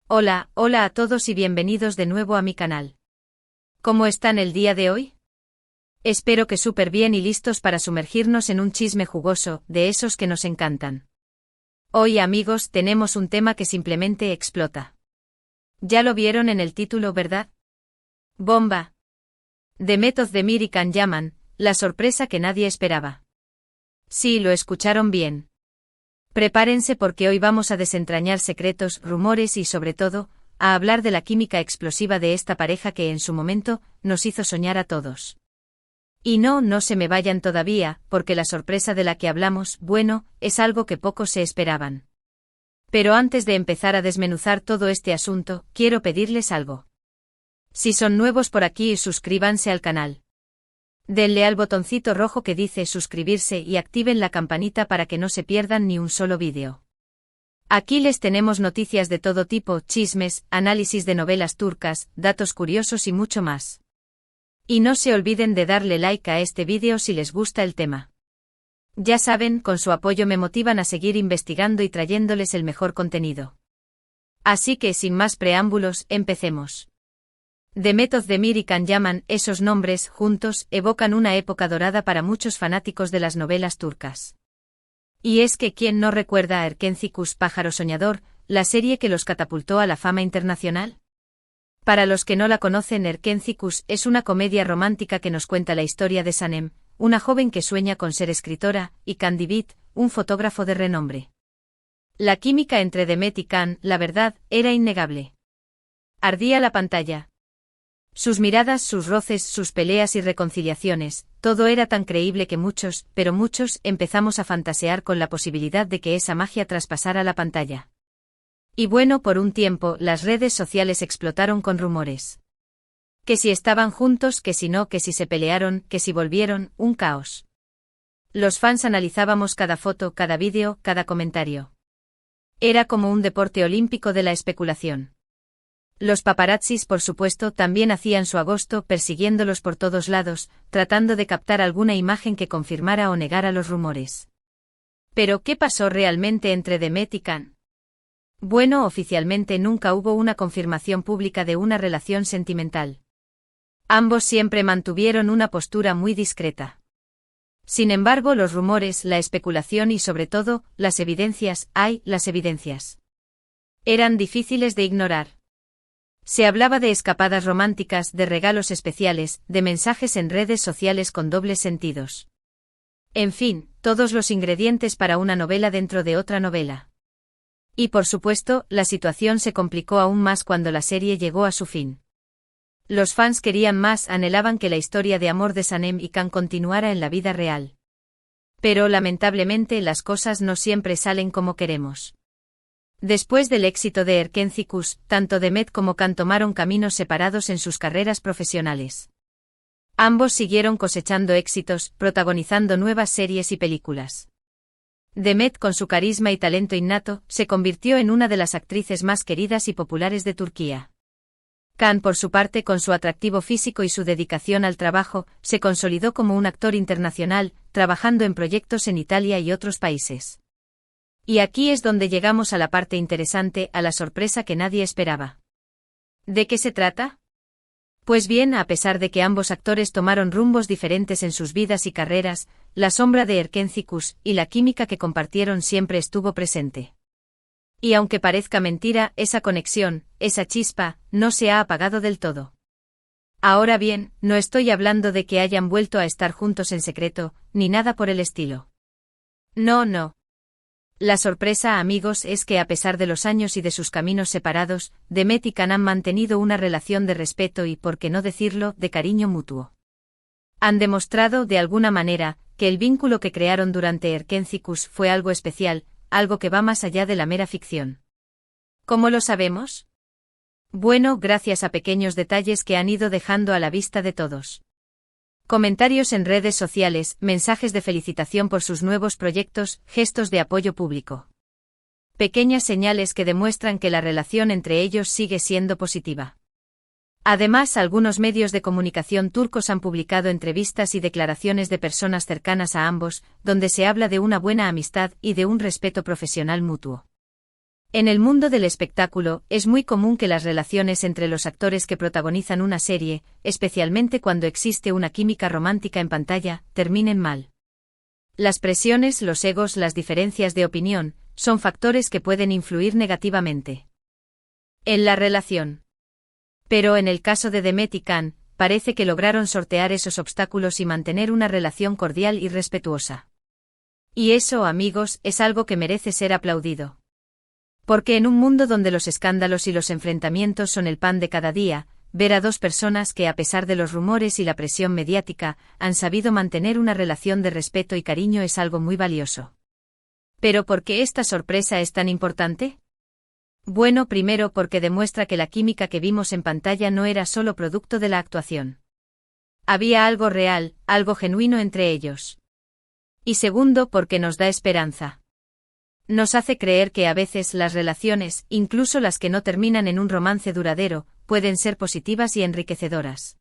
Hola, hola a todos y bienvenidos de nuevo a mi canal. ¿Cómo están el día de hoy? Espero que súper bien y listos para sumergirnos en un chisme jugoso, de esos que nos encantan. Hoy, amigos, tenemos un tema que simplemente explota. Ya lo vieron en el título, ¿verdad? Bomba. The Demet Özdemir y Can Yaman, la sorpresa que nadie esperaba. Sí, lo escucharon bien. Prepárense porque hoy vamos a desentrañar secretos, rumores y sobre todo, a hablar de la química explosiva de esta pareja que en su momento, nos hizo soñar a todos. Y no se me vayan todavía, porque la sorpresa de la que hablamos, bueno, es algo que pocos se esperaban. Pero antes de empezar a desmenuzar todo este asunto, quiero pedirles algo. Si son nuevos por aquí, suscríbanse al canal. Denle al botoncito rojo que dice suscribirse y activen la campanita para que no se pierdan ni un solo vídeo. Aquí les tenemos noticias de todo tipo, chismes, análisis de novelas turcas, datos curiosos y mucho más. Y no se olviden de darle like a este vídeo si les gusta el tema. Ya saben, con su apoyo me motivan a seguir investigando y trayéndoles el mejor contenido. Así que sin más preámbulos, empecemos. Demet Özdemir y Can Yaman, esos nombres, juntos, evocan una época dorada para muchos fanáticos de las novelas turcas. Y es que ¿quién no recuerda a Erkenci Pájaro Soñador, la serie que los catapultó a la fama internacional? Para los que no la conocen, Erkenci es una comedia romántica que nos cuenta la historia de Sanem, una joven que sueña con ser escritora, y Can Divit, un fotógrafo de renombre. La química entre Demet y Can, la verdad, era innegable. Ardía la pantalla. Sus miradas, sus roces, sus peleas y reconciliaciones, todo era tan creíble que muchos, pero muchos, empezamos a fantasear con la posibilidad de que esa magia traspasara la pantalla. Y bueno, por un tiempo, las redes sociales explotaron con rumores. Que si estaban juntos, que si no, que si se pelearon, que si volvieron, un caos. Los fans analizábamos cada foto, cada vídeo, cada comentario. Era como un deporte olímpico de la especulación. Los paparazzis, por supuesto, también hacían su agosto persiguiéndolos por todos lados, tratando de captar alguna imagen que confirmara o negara los rumores. Pero, ¿qué pasó realmente entre Demet y Can? Bueno, oficialmente nunca hubo una confirmación pública de una relación sentimental. Ambos siempre mantuvieron una postura muy discreta. Sin embargo, los rumores, la especulación y sobre todo, las evidencias, las evidencias. Eran difíciles de ignorar. Se hablaba de escapadas románticas, de regalos especiales, de mensajes en redes sociales con dobles sentidos. En fin, todos los ingredientes para una novela dentro de otra novela. Y por supuesto, la situación se complicó aún más cuando la serie llegó a su fin. Los fans querían más, anhelaban que la historia de amor de Sanem y Can continuara en la vida real. Pero lamentablemente las cosas no siempre salen como queremos. Después del éxito de Erkenci, tanto Demet como Can tomaron caminos separados en sus carreras profesionales. Ambos siguieron cosechando éxitos, protagonizando nuevas series y películas. Demet, con su carisma y talento innato, se convirtió en una de las actrices más queridas y populares de Turquía. Can, por su parte, con su atractivo físico y su dedicación al trabajo, se consolidó como un actor internacional, trabajando en proyectos en Italia y otros países. Y aquí es donde llegamos a la parte interesante, a la sorpresa que nadie esperaba. ¿De qué se trata? Pues bien, a pesar de que ambos actores tomaron rumbos diferentes en sus vidas y carreras, la sombra de Erkenci y la química que compartieron siempre estuvo presente. Y aunque parezca mentira, esa conexión, esa chispa, no se ha apagado del todo. Ahora bien, no estoy hablando de que hayan vuelto a estar juntos en secreto, ni nada por el estilo. No. La sorpresa, amigos, es que a pesar de los años y de sus caminos separados, Demet y Can han mantenido una relación de respeto y, por qué no decirlo, de cariño mutuo. Han demostrado, de alguna manera, que el vínculo que crearon durante Erkenci fue algo especial, algo que va más allá de la mera ficción. ¿Cómo lo sabemos? Bueno, gracias a pequeños detalles que han ido dejando a la vista de todos. Comentarios en redes sociales, mensajes de felicitación por sus nuevos proyectos, gestos de apoyo público. Pequeñas señales que demuestran que la relación entre ellos sigue siendo positiva. Además, algunos medios de comunicación turcos han publicado entrevistas y declaraciones de personas cercanas a ambos, donde se habla de una buena amistad y de un respeto profesional mutuo. En el mundo del espectáculo, es muy común que las relaciones entre los actores que protagonizan una serie, especialmente cuando existe una química romántica en pantalla, terminen mal. Las presiones, los egos, las diferencias de opinión, son factores que pueden influir negativamente en la relación. Pero en el caso de Demet y Can, parece que lograron sortear esos obstáculos y mantener una relación cordial y respetuosa. Y eso, amigos, es algo que merece ser aplaudido. Porque en un mundo donde los escándalos y los enfrentamientos son el pan de cada día, ver a dos personas que, a pesar de los rumores y la presión mediática, han sabido mantener una relación de respeto y cariño es algo muy valioso. ¿Pero por qué esta sorpresa es tan importante? Bueno, primero porque demuestra que la química que vimos en pantalla no era solo producto de la actuación. Había algo real, algo genuino entre ellos. Y segundo, porque nos da esperanza. Nos hace creer que a veces las relaciones, incluso las que no terminan en un romance duradero, pueden ser positivas y enriquecedoras.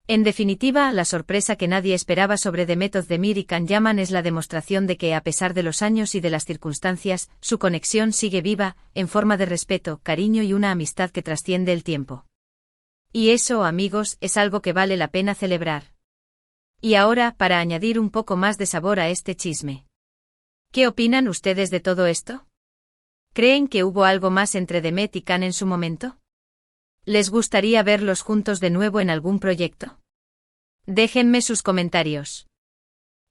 En definitiva, la sorpresa que nadie esperaba sobre Demet Özdemir y Can Yaman es la demostración de que, a pesar de los años y de las circunstancias, su conexión sigue viva, en forma de respeto, cariño y una amistad que trasciende el tiempo. Y eso, amigos, es algo que vale la pena celebrar. Y ahora, para añadir un poco más de sabor a este chisme. ¿Qué opinan ustedes de todo esto? ¿Creen que hubo algo más entre Demet y Can en su momento? ¿Les gustaría verlos juntos de nuevo en algún proyecto? Déjenme sus comentarios.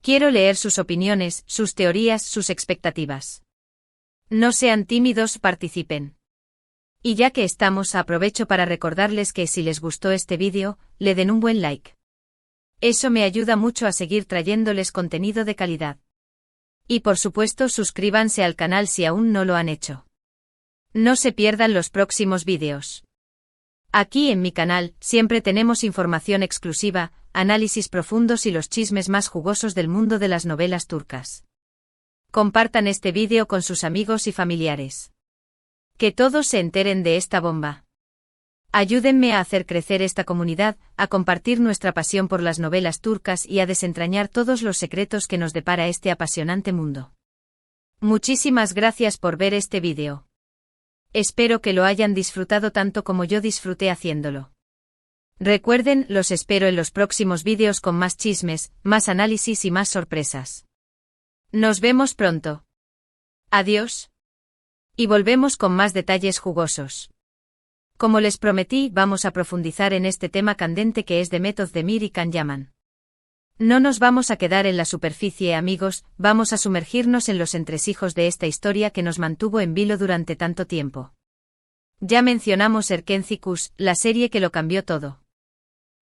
Quiero leer sus opiniones, sus teorías, sus expectativas. No sean tímidos, participen. Y ya que estamos, aprovecho para recordarles que si les gustó este vídeo, le den un buen like. Eso me ayuda mucho a seguir trayéndoles contenido de calidad. Y por supuesto, suscríbanse al canal si aún no lo han hecho. No se pierdan los próximos vídeos. Aquí en mi canal, siempre tenemos información exclusiva, análisis profundos y los chismes más jugosos del mundo de las novelas turcas. Compartan este vídeo con sus amigos y familiares. Que todos se enteren de esta bomba. Ayúdenme a hacer crecer esta comunidad, a compartir nuestra pasión por las novelas turcas y a desentrañar todos los secretos que nos depara este apasionante mundo. Muchísimas gracias por ver este vídeo. Espero que lo hayan disfrutado tanto como yo disfruté haciéndolo. Recuerden, los espero en los próximos vídeos con más chismes, más análisis y más sorpresas. Nos vemos pronto. Adiós. Y volvemos con más detalles jugosos. Como les prometí, vamos a profundizar en este tema candente que es Demet Özdemir y Can Yaman. No nos vamos a quedar en la superficie, amigos, vamos a sumergirnos en los entresijos de esta historia que nos mantuvo en vilo durante tanto tiempo. Ya mencionamos Erkenci-Kuş, la serie que lo cambió todo.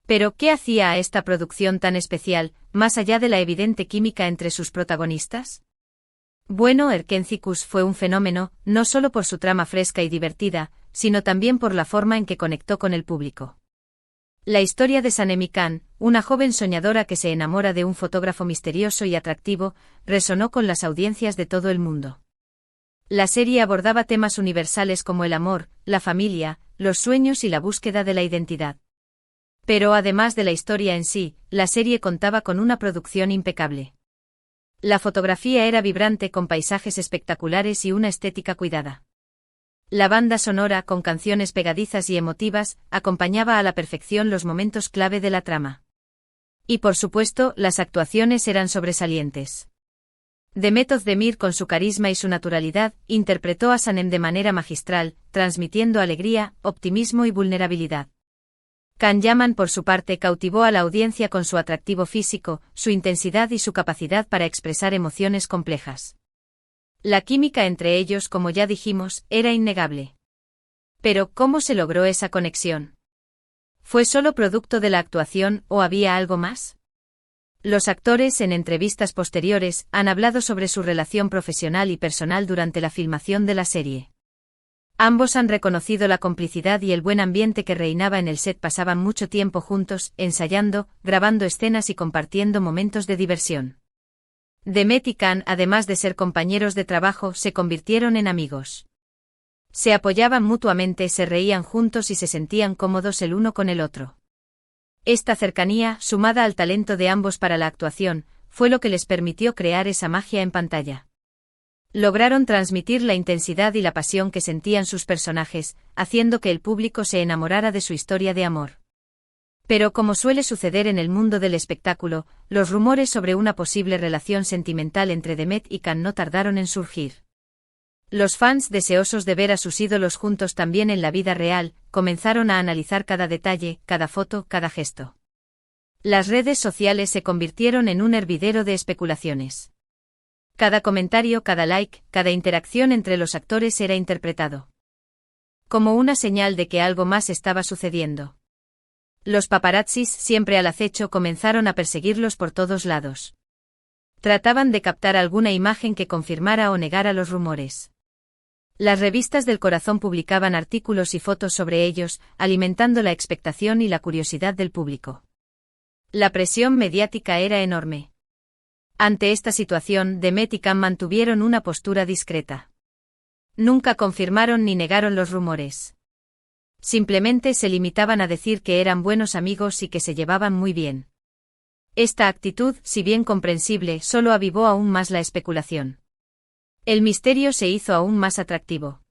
Pero, ¿qué hacía a esta producción tan especial, más allá de la evidente química entre sus protagonistas? Bueno, Erkenci-Kuş fue un fenómeno, no solo por su trama fresca y divertida, sino también por la forma en que conectó con el público. La historia de Sanem y Can, una joven soñadora que se enamora de un fotógrafo misterioso y atractivo, resonó con las audiencias de todo el mundo. La serie abordaba temas universales como el amor, la familia, los sueños y la búsqueda de la identidad. Pero además de la historia en sí, la serie contaba con una producción impecable. La fotografía era vibrante con paisajes espectaculares y una estética cuidada. La banda sonora, con canciones pegadizas y emotivas, acompañaba a la perfección los momentos clave de la trama. Y por supuesto, las actuaciones eran sobresalientes. Demet Özdemir, con su carisma y su naturalidad, interpretó a Sanem de manera magistral, transmitiendo alegría, optimismo y vulnerabilidad. Can Yaman, por su parte, cautivó a la audiencia con su atractivo físico, su intensidad y su capacidad para expresar emociones complejas. La química entre ellos, como ya dijimos, era innegable. Pero, ¿cómo se logró esa conexión? ¿Fue solo producto de la actuación o había algo más? Los actores, en entrevistas posteriores, han hablado sobre su relación profesional y personal durante la filmación de la serie. Ambos han reconocido la complicidad y el buen ambiente que reinaba en el set. Pasaban mucho tiempo juntos, ensayando, grabando escenas y compartiendo momentos de diversión. Demet y Can, además de ser compañeros de trabajo, se convirtieron en amigos. Se apoyaban mutuamente, se reían juntos y se sentían cómodos el uno con el otro. Esta cercanía, sumada al talento de ambos para la actuación, fue lo que les permitió crear esa magia en pantalla. Lograron transmitir la intensidad y la pasión que sentían sus personajes, haciendo que el público se enamorara de su historia de amor. Pero como suele suceder en el mundo del espectáculo, los rumores sobre una posible relación sentimental entre Demet y Can no tardaron en surgir. Los fans, deseosos de ver a sus ídolos juntos también en la vida real, comenzaron a analizar cada detalle, cada foto, cada gesto. Las redes sociales se convirtieron en un hervidero de especulaciones. Cada comentario, cada like, cada interacción entre los actores era interpretado como una señal de que algo más estaba sucediendo. Los paparazzis, siempre al acecho, comenzaron a perseguirlos por todos lados. Trataban de captar alguna imagen que confirmara o negara los rumores. Las revistas del corazón publicaban artículos y fotos sobre ellos, alimentando la expectación y la curiosidad del público. La presión mediática era enorme. Ante esta situación, Demet y Can mantuvieron una postura discreta. Nunca confirmaron ni negaron los rumores. Simplemente se limitaban a decir que eran buenos amigos y que se llevaban muy bien. Esta actitud, si bien comprensible, solo avivó aún más la especulación. El misterio se hizo aún más atractivo.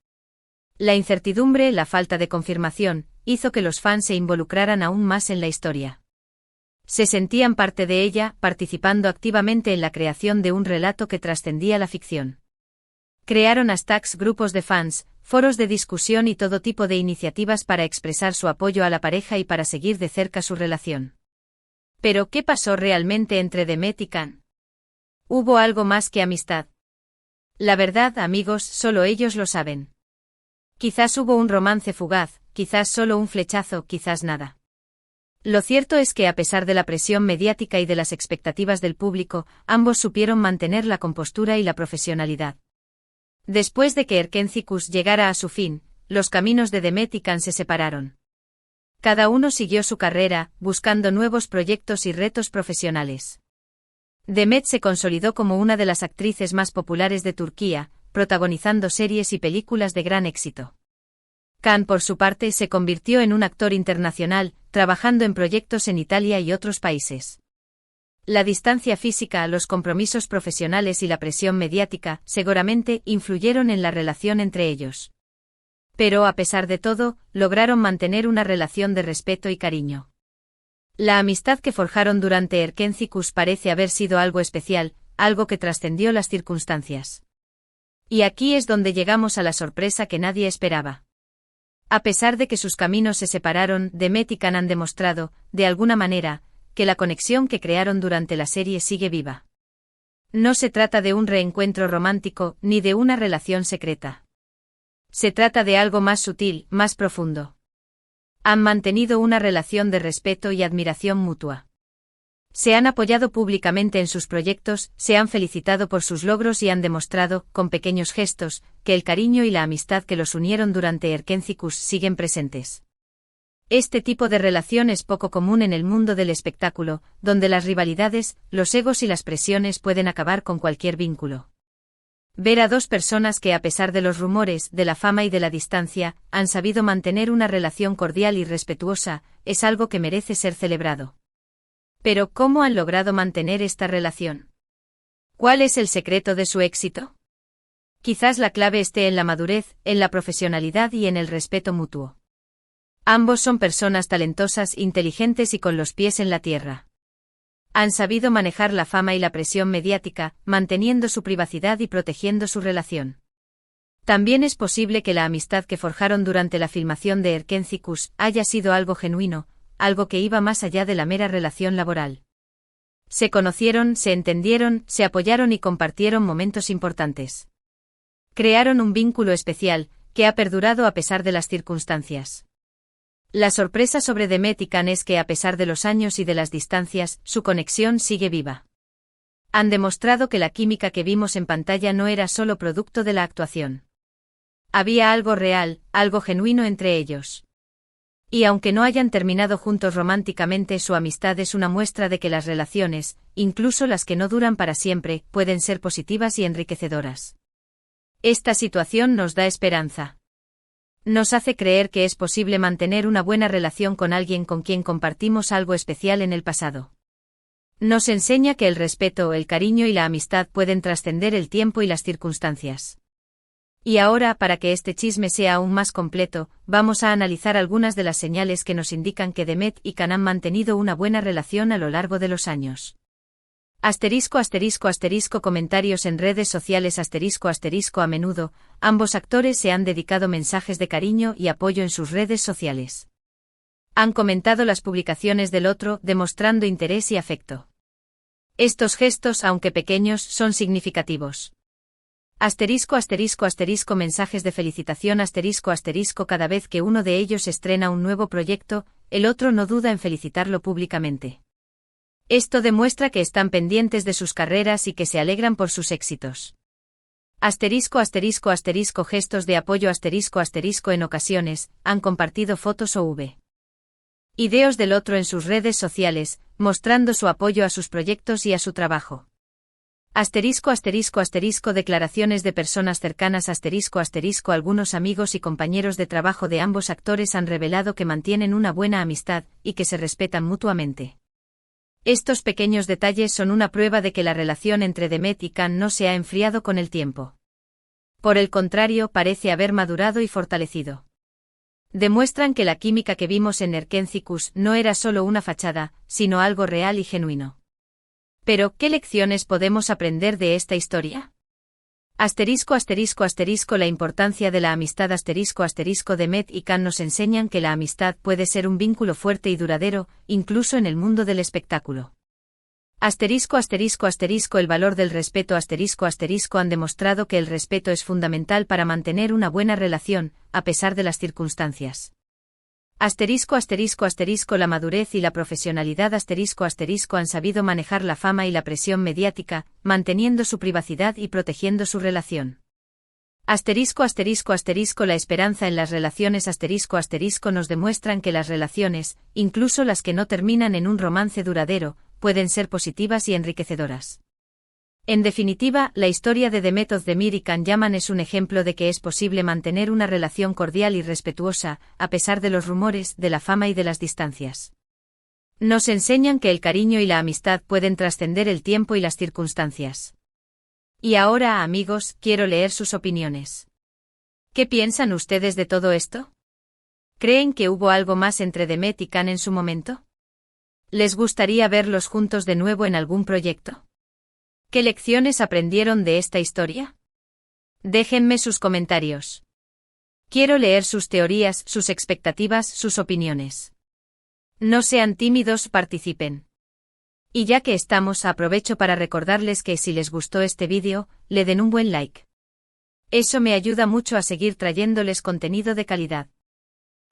La incertidumbre, la falta de confirmación, hizo que los fans se involucraran aún más en la historia. Se sentían parte de ella, participando activamente en la creación de un relato que trascendía la ficción. Crearon hashtags, grupos de fans, foros de discusión y todo tipo de iniciativas para expresar su apoyo a la pareja y para seguir de cerca su relación. Pero, ¿qué pasó realmente entre Demet y Can? ¿Hubo algo más que amistad? La verdad, amigos, solo ellos lo saben. Quizás hubo un romance fugaz, quizás solo un flechazo, quizás nada. Lo cierto es que a pesar de la presión mediática y de las expectativas del público, ambos supieron mantener la compostura y la profesionalidad. Después de que Erkentzikos llegara a su fin, los caminos de Demet y Can se separaron. Cada uno siguió su carrera, buscando nuevos proyectos y retos profesionales. Demet se consolidó como una de las actrices más populares de Turquía, protagonizando series y películas de gran éxito. Can, por su parte, se convirtió en un actor internacional, trabajando en proyectos en Italia y otros países. La distancia física, los compromisos profesionales y la presión mediática, seguramente, influyeron en la relación entre ellos. Pero a pesar de todo, lograron mantener una relación de respeto y cariño. La amistad que forjaron durante Erkentzikos parece haber sido algo especial, algo que trascendió las circunstancias. Y aquí es donde llegamos a la sorpresa que nadie esperaba. A pesar de que sus caminos se separaron, Demet y Can han demostrado, de alguna manera, que la conexión que crearon durante la serie sigue viva. No se trata de un reencuentro romántico, ni de una relación secreta. Se trata de algo más sutil, más profundo. Han mantenido una relación de respeto y admiración mutua. Se han apoyado públicamente en sus proyectos, se han felicitado por sus logros y han demostrado, con pequeños gestos, que el cariño y la amistad que los unieron durante Erkentzikos siguen presentes. Este tipo de relación es poco común en el mundo del espectáculo, donde las rivalidades, los egos y las presiones pueden acabar con cualquier vínculo. Ver a dos personas que, a pesar de los rumores, de la fama y de la distancia, han sabido mantener una relación cordial y respetuosa, es algo que merece ser celebrado. Pero, ¿cómo han logrado mantener esta relación? ¿Cuál es el secreto de su éxito? Quizás la clave esté en la madurez, en la profesionalidad y en el respeto mutuo. Ambos son personas talentosas, inteligentes y con los pies en la tierra. Han sabido manejar la fama y la presión mediática, manteniendo su privacidad y protegiendo su relación. También es posible que la amistad que forjaron durante la filmación de Erkentzikos haya sido algo genuino, algo que iba más allá de la mera relación laboral. Se conocieron, se entendieron, se apoyaron y compartieron momentos importantes. Crearon un vínculo especial, que ha perdurado a pesar de las circunstancias. La sorpresa sobre Demet y Can es que a pesar de los años y de las distancias, su conexión sigue viva. Han demostrado que la química que vimos en pantalla no era solo producto de la actuación. Había algo real, algo genuino entre ellos. Y aunque no hayan terminado juntos románticamente, su amistad es una muestra de que las relaciones, incluso las que no duran para siempre, pueden ser positivas y enriquecedoras. Esta situación nos da esperanza. Nos hace creer que es posible mantener una buena relación con alguien con quien compartimos algo especial en el pasado. Nos enseña que el respeto, el cariño y la amistad pueden trascender el tiempo y las circunstancias. Y ahora, para que este chisme sea aún más completo, vamos a analizar algunas de las señales que nos indican que Demet y Can han mantenido una buena relación a lo largo de los años. Comentarios en redes sociales a menudo, ambos actores se han dedicado mensajes de cariño y apoyo en sus redes sociales. Han comentado las publicaciones del otro, demostrando interés y afecto. Estos gestos, aunque pequeños, son significativos. Mensajes de felicitación cada vez que uno de ellos estrena un nuevo proyecto, el otro no duda en felicitarlo públicamente. Esto demuestra que están pendientes de sus carreras y que se alegran por sus éxitos. Gestos de apoyo en ocasiones, han compartido fotos o videos del otro en sus redes sociales, mostrando su apoyo a sus proyectos y a su trabajo. Declaraciones de personas cercanas algunos amigos y compañeros de trabajo de ambos actores han revelado que mantienen una buena amistad y que se respetan mutuamente. Estos pequeños detalles son una prueba de que la relación entre Demet y Can no se ha enfriado con el tiempo. Por el contrario, parece haber madurado y fortalecido. Demuestran que la química que vimos en Erkentzikos no era solo una fachada, sino algo real y genuino. Pero, ¿qué lecciones podemos aprender de esta historia? La importancia de la amistad Demet y Can nos enseñan que la amistad puede ser un vínculo fuerte y duradero, incluso en el mundo del espectáculo. El valor del respeto han demostrado que el respeto es fundamental para mantener una buena relación, a pesar de las circunstancias. La madurez y la profesionalidad han sabido manejar la fama y la presión mediática, manteniendo su privacidad y protegiendo su relación. La esperanza en las relaciones nos demuestran que las relaciones, incluso las que no terminan en un romance duradero, pueden ser positivas y enriquecedoras. En definitiva, la historia de Demet Özdemir y Can Yaman es un ejemplo de que es posible mantener una relación cordial y respetuosa, a pesar de los rumores, de la fama y de las distancias. Nos enseñan que el cariño y la amistad pueden trascender el tiempo y las circunstancias. Y ahora, amigos, quiero leer sus opiniones. ¿Qué piensan ustedes de todo esto? ¿Creen que hubo algo más entre Demet y Can en su momento? ¿Les gustaría verlos juntos de nuevo en algún proyecto? ¿Qué lecciones aprendieron de esta historia? Déjenme sus comentarios. Quiero leer sus teorías, sus expectativas, sus opiniones. No sean tímidos, participen. Y ya que estamos, aprovecho para recordarles que si les gustó este vídeo, le den un buen like. Eso me ayuda mucho a seguir trayéndoles contenido de calidad.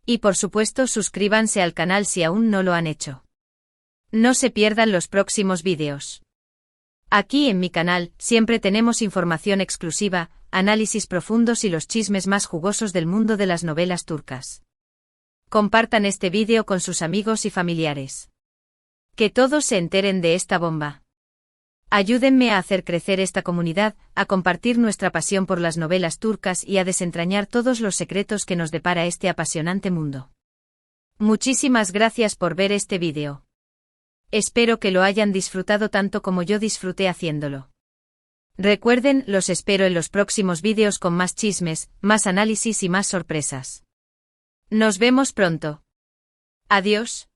Y por supuesto, suscríbanse al canal si aún no lo han hecho. No se pierdan los próximos vídeos. Aquí en mi canal, siempre tenemos información exclusiva, análisis profundos y los chismes más jugosos del mundo de las novelas turcas. Compartan este vídeo con sus amigos y familiares. Que todos se enteren de esta bomba. Ayúdenme a hacer crecer esta comunidad, a compartir nuestra pasión por las novelas turcas y a desentrañar todos los secretos que nos depara este apasionante mundo. Muchísimas gracias por ver este vídeo. Espero que lo hayan disfrutado tanto como yo disfruté haciéndolo. Recuerden, los espero en los próximos vídeos con más chismes, más análisis y más sorpresas. Nos vemos pronto. Adiós.